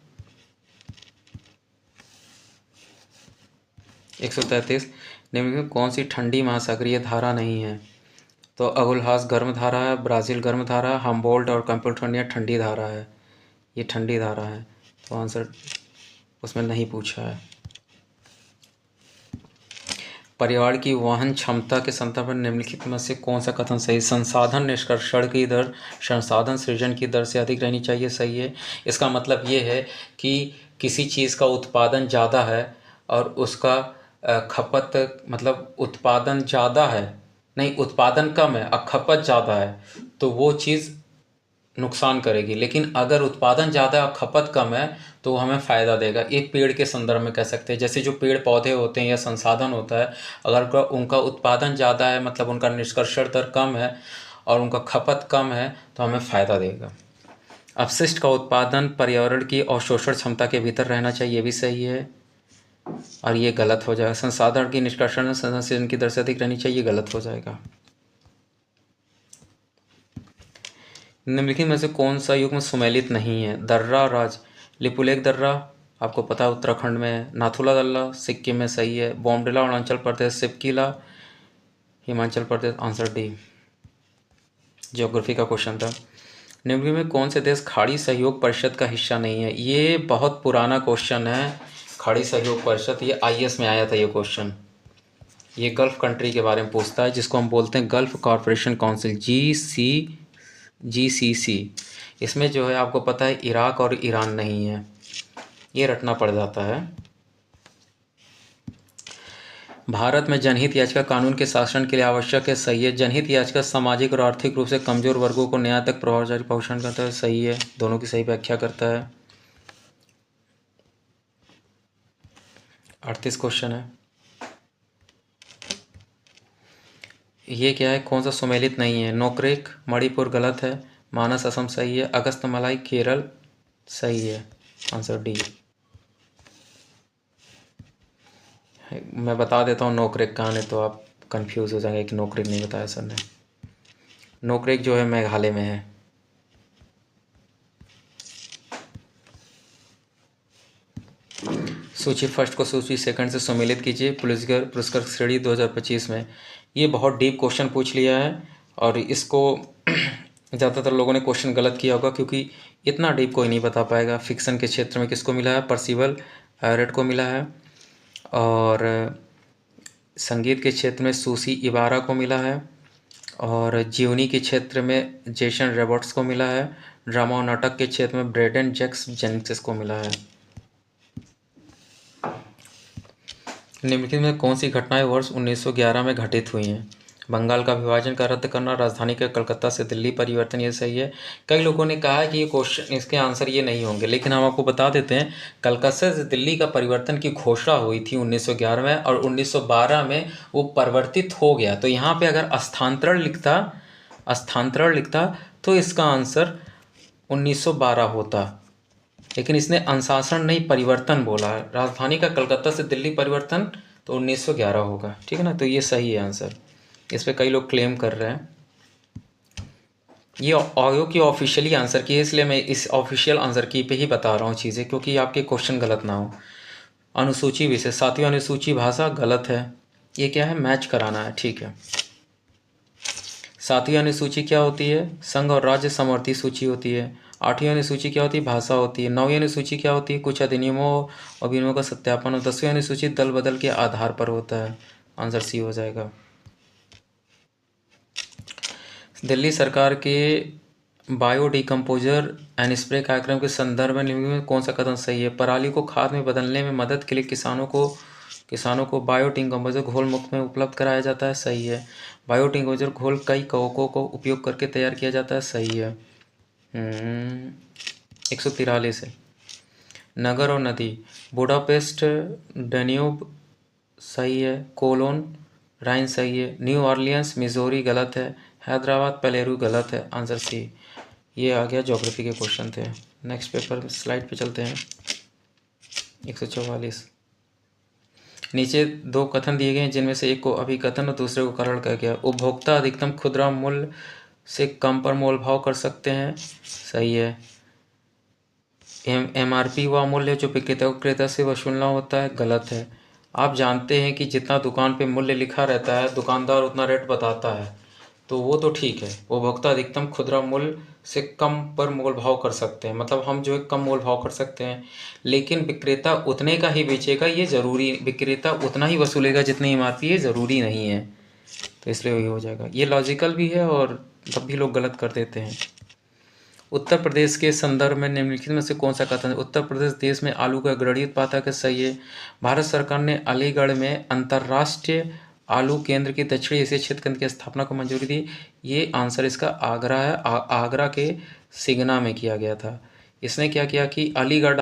133 निम्न में कौन सी ठंडी महासागरीय धारा नहीं है? तो अगुलहास गर्म धारा है, ब्राज़ील गर्म धारा, हम्बोल्ट और कैलिफोर्निया ठंडी धारा है। ये ठंडी धारा है, तो आंसर उसमें नहीं पूछा है। पर्यावरण की वहन क्षमता के संदर्भ में निम्नलिखित में से कौन सा कथन सही? संसाधन निष्कर्षण की दर संसाधन सृजन की दर से अधिक रहनी चाहिए। सही है। इसका मतलब ये है कि किसी चीज़ का उत्पादन ज़्यादा है और उसका खपत, मतलब उत्पादन ज़्यादा है, नहीं, उत्पादन कम है और खपत ज़्यादा है, तो वो चीज़ नुकसान करेगी। लेकिन अगर उत्पादन ज़्यादा और खपत कम है तो वो हमें फ़ायदा देगा। एक पेड़ के संदर्भ में कह सकते हैं, जैसे जो पेड़ पौधे होते हैं या संसाधन होता है, अगर उनका उत्पादन ज़्यादा है, मतलब उनका निष्कर्षण दर कम है और उनका खपत कम है, तो हमें फ़ायदा देगा। अपशिष्ट का उत्पादन पर्यावरण की अवशोषण क्षमता के भीतर रहना चाहिए, ये भी सही है, और ये गलत हो जाएगा। संसाधन की निष्कर्षण संसाधन की दर से अधिक रहनी चाहिए, गलत हो जाएगा। निम्नलिखित में से कौन सा युग्म सुमेलित नहीं है? दर्रा राज, लिपुलेख दर्रा आपको पता है उत्तराखंड में है, नाथुला दर्रा सिक्किम में, सही है। Bomdila Arunachal Pradesh, Shipki La Himachal Pradesh, answer D. Geography का क्वेश्चन था। निम्नलिखित में कौन से देश खाड़ी सहयोग परिषद का हिस्सा नहीं है? ये बहुत पुराना क्वेश्चन है, खाड़ी सहयोग परिषद, ये IAS में आया था ये क्वेश्चन। ये गल्फ कंट्री के बारे में पूछता है, जिसको हम बोलते हैं गल्फ कॉरपोरेशन काउंसिल, GCC। इसमें जो है आपको पता है इराक और ईरान नहीं है, ये रटना पड़ जाता है। भारत में जनहित याचिका कानून के शासन के लिए आवश्यक है, सही है। जनहित याचिका सामाजिक और आर्थिक रूप से कमजोर वर्गों को न्याय तक प्रभावशाली पहुंचाना करता है, सही है। दोनों की सही व्याख्या करता है। 38 क्वेश्चन है। ये क्या है? कौन सा सुमेलित नहीं है? नोकरेक मणिपुर गलत है, मानस असम सही है, अगस्तमलाई केरल सही है, आंसर डी। मैं बता देता हूँ नोकरेक कहाँ है, तो आप कंफ्यूज हो जाएंगे कि नोकरेक नहीं बताया सर ने। नोकरेक जो है मेघालय में है। सूची फर्स्ट को सूची सेकंड से सम्मिलित कीजिए। पुरस्कार श्रेणी 2025 में ये बहुत डीप क्वेश्चन पूछ लिया है, और इसको ज़्यादातर लोगों ने क्वेश्चन गलत किया होगा, क्योंकि इतना डीप कोई नहीं बता पाएगा। फिक्सन के क्षेत्र में किसको मिला है? पर्सिवल एवरेट को मिला है, और संगीत के क्षेत्र में सूसी इबारा को मिला है, और जीवनी के क्षेत्र में जेसन रॉबर्ट्स को मिला है, ड्रामा और नाटक के क्षेत्र में ब्रेडन जैक्स जेनिक्स को मिला है। निम्नलिखित में कौन सी घटनाएं वर्ष 1911 में घटित हुई हैं? बंगाल का विभाजन का रद्द करना, राजधानी के कलकत्ता से दिल्ली परिवर्तन, ये सही है। कई लोगों ने कहा है कि ये क्वेश्चन, इसके आंसर ये नहीं होंगे, लेकिन हम आपको बता देते हैं। कलकत्ता से दिल्ली का परिवर्तन की घोषणा हुई थी 1911 में, और 1912 में वो परिवर्तित हो गया। तो यहाँ पर अगर स्थानांतरण लिखता तो इसका आंसर 1912 होता, लेकिन इसने अनुशासन नहीं, परिवर्तन बोला है। राजधानी का कलकत्ता से दिल्ली परिवर्तन तो 1911 होगा, ठीक है ना। तो ये सही है आंसर। इस पे कई लोग क्लेम कर रहे हैं। ये आयोग की ऑफिशियली आंसर की है, इसलिए मैं इस ऑफिशियल आंसर की पे ही बता रहा हूँ चीज़ें, क्योंकि आपके क्वेश्चन गलत ना हो। अनुसूची विषय 7वीं अनुसूची भाषा गलत है। ये क्या है? मैच कराना है, ठीक है। 7वीं अनुसूची क्या होती है? संघ और राज्य समवर्ती सूची होती है। 8वीं अनुसूची क्या होती है? भाषा होती है। 9वीं अनुसूची क्या होती है? कुछ अधिनियमों और विनियमों का सत्यापन। और 10वीं अनुसूची दल बदल के आधार पर होता है, आंसर सी हो जाएगा। दिल्ली सरकार के बायो डिकम्पोजर एंड स्प्रे कार्यक्रम के संदर्भ में निम्नलिखित में कौन सा कथन सही है? पराली को खाद में बदलने में मदद के लिए किसानों को बायो डिकम्पोजर घोल मुफ्त में उपलब्ध कराया जाता है। सही है। बायो डिकम्पोजर घोल कई कवकों को उपयोग करके तैयार किया जाता है। सही है। 143 है। नगर और नदी, बुडापेस्ट, डेन्यूब सही है। कोलोन, राइन सही है। न्यू ऑर्लियंस, मिजोरी गलत है। हैदराबाद, पेलेरू गलत है। Answer C. ये आ गया ज्योग्राफी के क्वेश्चन थे। नेक्स्ट पेपर स्लाइड पे चलते हैं। 144। नीचे दो कथन दिए गए हैं जिनमें से एक को अभिकथन और दूसरे को कारण कहा गया। उपभोक्ता अधिकतम खुदरा मूल्य से कम पर मोल भाव कर सकते हैं। सही है। MRP वह मूल्य जो विक्रेता से वसूलना होता है। गलत है। आप जानते हैं कि जितना दुकान पे मूल्य लिखा रहता है दुकानदार उतना रेट बताता है, तो वो तो ठीक है। उपभोक्ता अधिकतम खुदरा मूल्य से कम पर मोल भाव कर सकते हैं, मतलब हम जो है कम मोल भाव कर सकते हैं, लेकिन विक्रेता उतने का ही बेचेगा, ये ज़रूरी, विक्रेता उतना ही वसूलेगा जितनी MRP है, ज़रूरी नहीं है। तो इसलिए वही हो जाएगा। ये लॉजिकल भी है और तब भी लोग गलत कर देते हैं। उत्तर प्रदेश के संदर्भ में निम्नलिखित में से कौन सा कथन है? उत्तर प्रदेश देश में आलू का अग्रणी उत्पादक है। सही है। भारत सरकार ने अलीगढ़ में अंतर्राष्ट्रीय आलू केंद्र की दक्षिणी एशिया क्षेत्र केंद्र की स्थापना को मंजूरी दी। ये आंसर इसका आगरा है। आगरा के सिगना में किया गया था। इसने क्या किया कि अलीगढ़,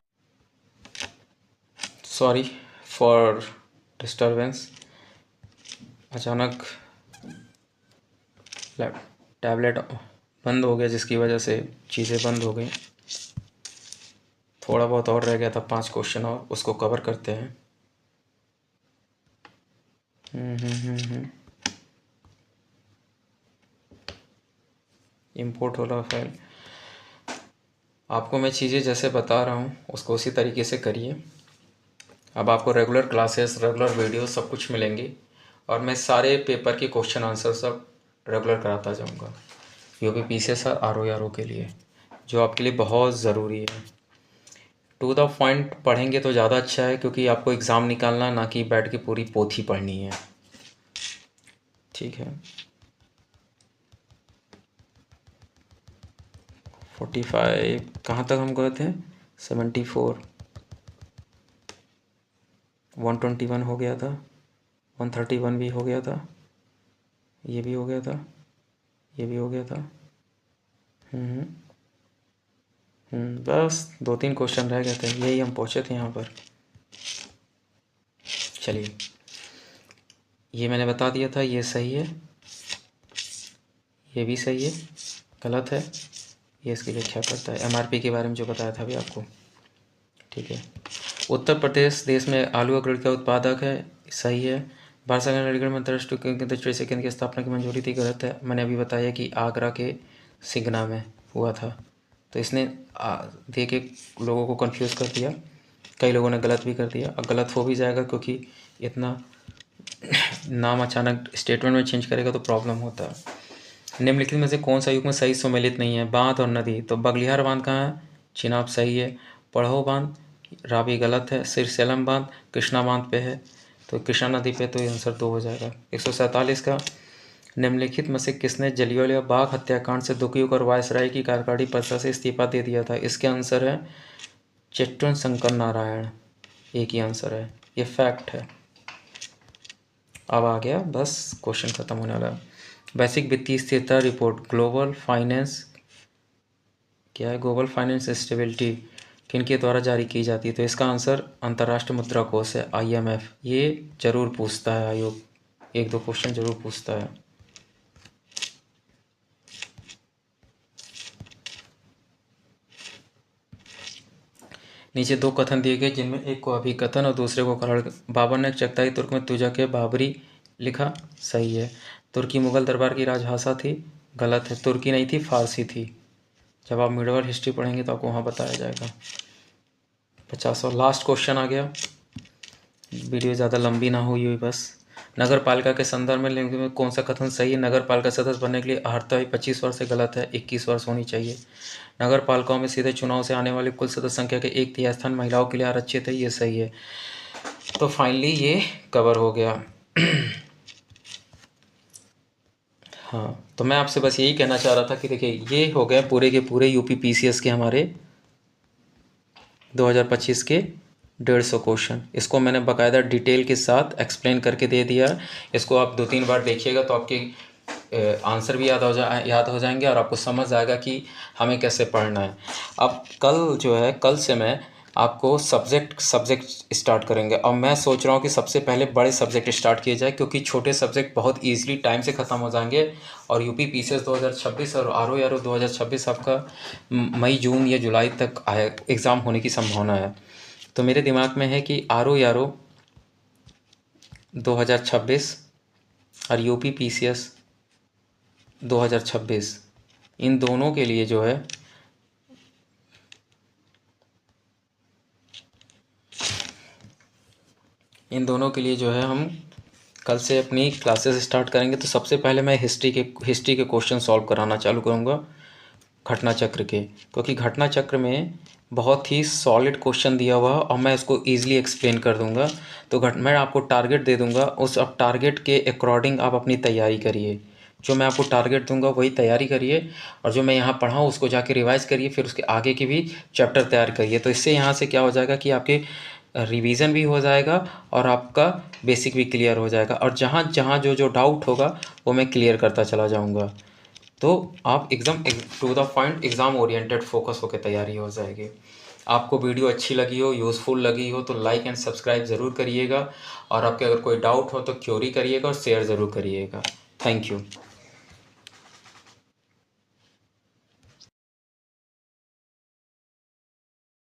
सॉरी फॉर डिस्टर्बेंस, अचानक टैबलेट बंद हो गया जिसकी वजह से चीज़ें बंद हो गई। थोड़ा बहुत और रह गया था, 5 क्वेश्चन और उसको कवर करते हैं। इंपोर्ट वाला फाइल, आपको मैं चीज़ें जैसे बता रहा हूँ उसको उसी तरीके से करिए। अब आपको रेगुलर क्लासेस, रेगुलर वीडियो सब कुछ मिलेंगे और मैं सारे पेपर के क्वेश्चन आंसर सब रेगुलर कराता जाऊँगा UP PCS और RO के लिए, जो आपके लिए बहुत ज़रूरी है। टू द पॉइंट पढ़ेंगे तो ज़्यादा अच्छा है, क्योंकि आपको एग्ज़ाम निकालना, ना कि बैठ के पूरी पोथी पढ़नी है। ठीक है। 45 कहाँ तक हम गए थे? 74, 121 हो गया था, 131 भी हो गया था, ये भी हो गया था, ये भी हो गया था। बस 2-3 क्वेश्चन रह गए थे, यही हम पहुँचे थे यहाँ पर। चलिए, ये मैंने बता दिया था, ये सही है, ये भी सही है, गलत है। ये इसकी व्याख्या करता है MRP के बारे में जो बताया था अभी आपको। ठीक है। उत्तर प्रदेश देश में आलू अग्रणी का उत्पादक है। सही है। भारत सरकार ने अलीगढ़ में अंतर्राष्ट्रीय दक्षिणी केंद्र की स्थापना की मंजूरी थी। गलत है। मैंने अभी बताया कि आगरा के सिगना में हुआ था, तो इसने दे के लोगों को कंफ्यूज कर दिया। कई लोगों ने गलत भी कर दिया, अब गलत हो भी जाएगा क्योंकि इतना नाम अचानक स्टेटमेंट में चेंज करेगा तो प्रॉब्लम होता है। निम्नलिखित में से कौन सा युग में सही सम्मिलित नहीं है? बांध और नदी, तो बगलिहार बांध कहाँ है? चिनाब सही है। पढ़ो बांध, रावी गलत है। सिरसेलम बांध कृष्णा बांध पे है, तो कृष्णा नदी पे, तो आंसर 2 हो जाएगा। 147 का, निम्नलिखित में से किसने जलियांवाला बाग हत्याकांड से दुखी होकर वायसराय की कार्यकारी परिषद से इस्तीफा दे दिया था? इसके आंसर है चेट्टन शंकर नारायण, एक ही आंसर है, ये फैक्ट है। अब आ गया, बस क्वेश्चन खत्म होने वाला है। वैश्विक वित्तीय स्थिरता रिपोर्ट, ग्लोबल फाइनेंस, क्या है ग्लोबल फाइनेंस स्टेबिलिटी, किनके द्वारा जारी की जाती है? तो इसका आंसर अंतर्राष्ट्रीय मुद्रा कोष है, IMF। ये जरूर पूछता है आयोग, 1-2 क्वेश्चन जरूर पूछता है। नीचे 2 कथन दिए गए जिनमें एक को अभिकथन और दूसरे को कारण। बाबर ने चगताई तुर्क में तुजा के बाबरी लिखा। सही है। तुर्की मुगल दरबार की राजभाषा थी। गलत है, तुर्की नहीं थी, फारसी थी। जब आप मिडवल हिस्ट्री पढ़ेंगे तो आपको वहाँ बताया जाएगा। 50 और लास्ट क्वेश्चन आ गया, वीडियो ज़्यादा लंबी ना हुई हुई बस। नगर पालिका के संदर्भ में कौन सा कथन सही है? नगर पालिका सदस्य बनने के लिए अर्हता 25 वर्ष से गलत है, 21 वर्ष होनी चाहिए। नगर पालिकाओं में सीधे चुनाव से आने वाली कुल सदस्य संख्या के 1/3 स्थान महिलाओं के लिए आरक्षित है, ये सही है। तो फाइनली ये कवर हो गया। हाँ, तो मैं आपसे बस यही कहना चाह रहा था कि देखिए ये हो गए पूरे के पूरे यूपी पीसीएस के हमारे 2025 के 150 क्वेश्चन। इसको मैंने बाकायदा डिटेल के साथ एक्सप्लेन करके दे दिया। इसको आप 2-3 बार देखिएगा तो आपके आंसर भी याद हो जाएंगे और आपको समझ आएगा कि हमें कैसे पढ़ना है। अब कल जो है, कल से मैं आपको सब्जेक्ट स्टार्ट करेंगे और मैं सोच रहा हूँ कि सबसे पहले बड़े सब्जेक्ट स्टार्ट किए जाए, क्योंकि छोटे सब्जेक्ट बहुत ईजिली टाइम से ख़त्म हो जाएंगे। और यूपी पीसीएस 2026 और आर ओ यारो 2026 आपका मई जून या जुलाई तक एग्ज़ाम होने की संभावना है। तो मेरे दिमाग में है कि आर ओ यारो 2026 और यूपी पीसीएस 2026 इन दोनों के लिए जो है हम कल से अपनी क्लासेस स्टार्ट करेंगे। तो सबसे पहले मैं हिस्ट्री के क्वेश्चन सॉल्व कराना चालू करूँगा घटना चक्र के, क्योंकि घटना चक्र में बहुत ही सॉलिड क्वेश्चन दिया हुआ और मैं इसको ईजिली एक्सप्लेन कर दूंगा। तो मैं आपको टारगेट दे दूंगा, उस अब टारगेट के अकॉर्डिंग आप अपनी तैयारी करिए। जो मैं आपको टारगेट दूंगा वही तैयारी करिए, और जो मैं यहाँ पढ़ा हूँ उसको जाके रिवाइज़ करिए, फिर उसके आगे की भी चैप्टर तैयार करिए। तो इससे यहाँ से क्या हो जाएगा कि आपके रिवीजन भी हो जाएगा और आपका बेसिक भी क्लियर हो जाएगा, और जहाँ जहाँ जो जो डाउट होगा वो मैं क्लियर करता चला जाऊँगा। तो आप एकदम to the point exam oriented focus होकर तैयारी हो जाएगी। आपको वीडियो अच्छी लगी हो, यूज़फुल लगी हो तो लाइक एंड सब्सक्राइब ज़रूर करिएगा, और आपके अगर कोई डाउट हो तो क्वेरी करिएगा और शेयर ज़रूर करिएगा। Thank you.